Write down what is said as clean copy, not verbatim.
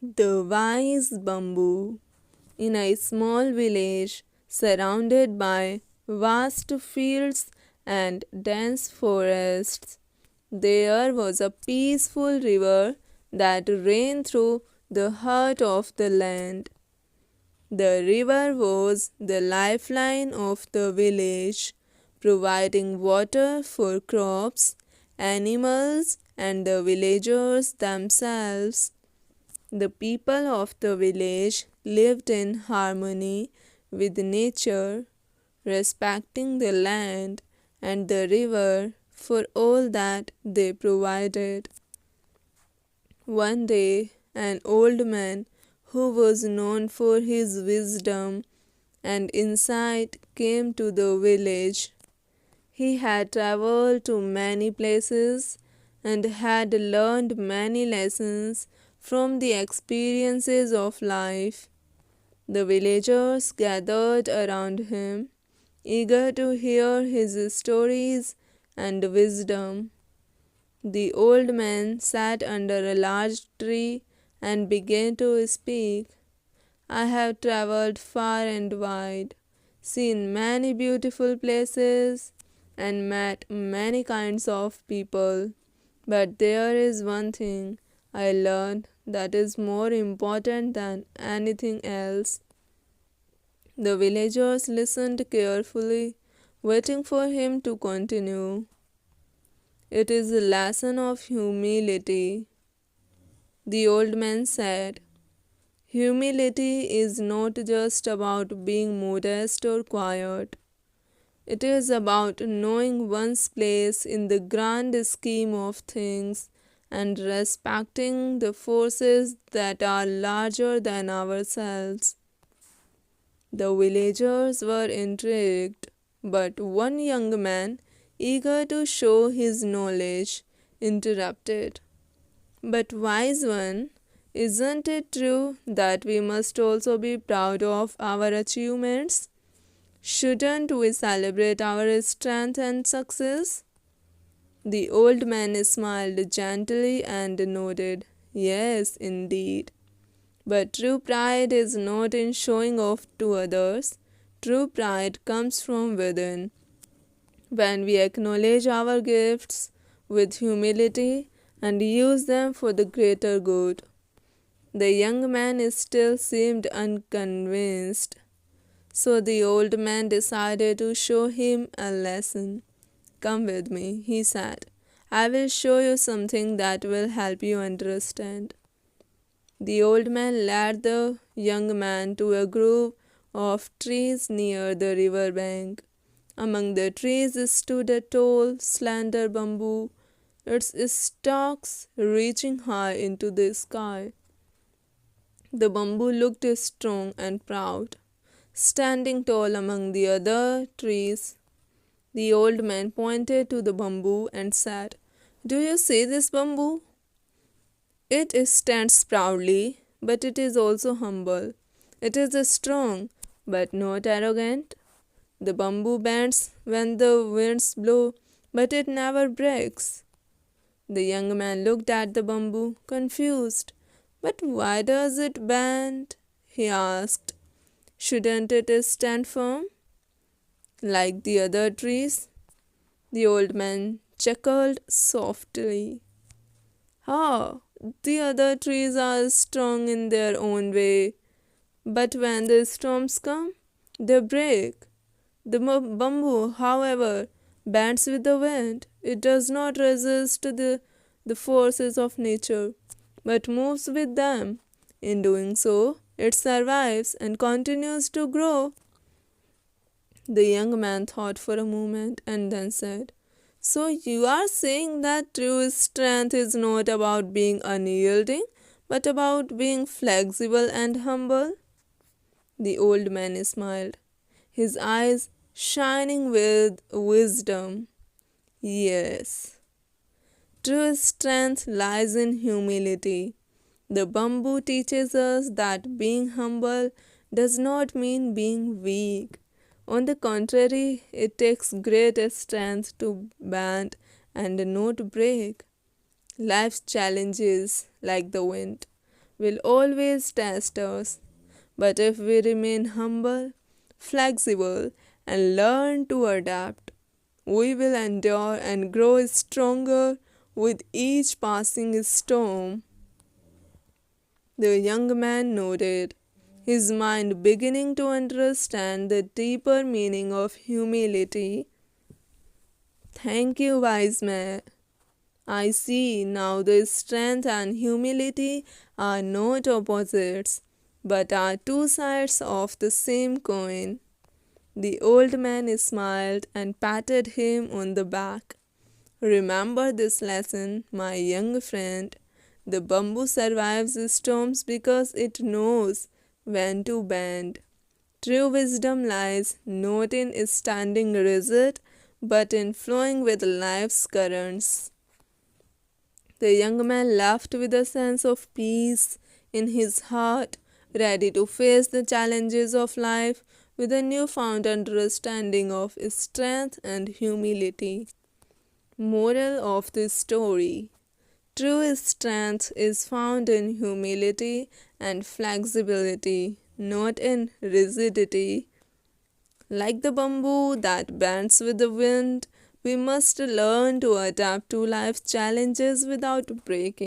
The wise bamboo. In a small village surrounded by vast fields and dense forests, there was a peaceful river that ran through the heart of the land. The river was the lifeline of the village, providing water for crops, animals, and the villagers themselves. The people of the village lived in harmony with nature, respecting the land and the river for all that they provided. One day, an old man who was known for his wisdom and insight came to the village. He had traveled to many places and had learned many lessons from the experiences of life. The villagers gathered around him, eager to hear his stories and wisdom. The old man sat under a large tree and began to speak. I have traveled far and wide, seen many beautiful places, and met many kinds of people. But there is one thing I learned that is more important than anything else. The villagers listened carefully, waiting for him to continue. It is a lesson of humility. The old man said, humility is not just about being modest or quiet. It is about knowing one's place in the grand scheme of things and respecting the forces that are larger than ourselves. The villagers were intrigued, but one young man, eager to show his knowledge, interrupted. But, wise one, isn't it true that we must also be proud of our achievements? Shouldn't we celebrate our strength and success? The old man smiled gently and nodded. Yes, indeed. But true pride is not in showing off to others. True pride comes from within. When we acknowledge our gifts with humility and use them for the greater good. The young man still seemed unconvinced, so the old man decided to show him a lesson. Come with me, he said. I will show you something that will help you understand. The old man led the young man to a grove of trees near the river bank. Among the trees stood a tall, slender bamboo, its stalks reaching high into the sky. The bamboo looked strong and proud, standing tall among the other trees. The old man pointed to the bamboo and said, Do you see this bamboo? It stands proudly, but it is also humble. It is strong, but not arrogant. The bamboo bends when the winds blow, but it never breaks. The young man looked at the bamboo, confused. But why does it bend? He asked. Shouldn't it stand firm, like the other trees? The old man chuckled softly. Ah, the other trees are strong in their own way, but when the storms come, they break. The bamboo, however, bends with the wind. It does not resist the forces of nature, but moves with them. In doing so, it survives and continues to grow. The young man thought for a moment and then said, So you are saying that true strength is not about being unyielding, but about being flexible and humble? The old man smiled, his eyes shining with wisdom. Yes, true strength lies in humility. The bamboo teaches us that being humble does not mean being weak. On the contrary, it takes great strength to bend and not break. Life's challenges, like the wind, will always test us. But if we remain humble, flexible, and learn to adapt, we will endure and grow stronger with each passing storm. The young man nodded, his mind beginning to understand the deeper meaning of humility. Thank you, wise man. I see now the strength and humility are not opposites, but are two sides of the same coin. The old man smiled and patted him on the back. Remember this lesson, my young friend. The bamboo survives storms because it knows when to bend. True wisdom lies not in standing rigid, but in flowing with life's currents. The young man laughed with a sense of peace in his heart, ready to face the challenges of life with a newfound understanding of strength and humility. Moral of the story: true strength is found in humility and flexibility, not in rigidity. Like the bamboo that bends with the wind, we must learn to adapt to life's challenges without breaking.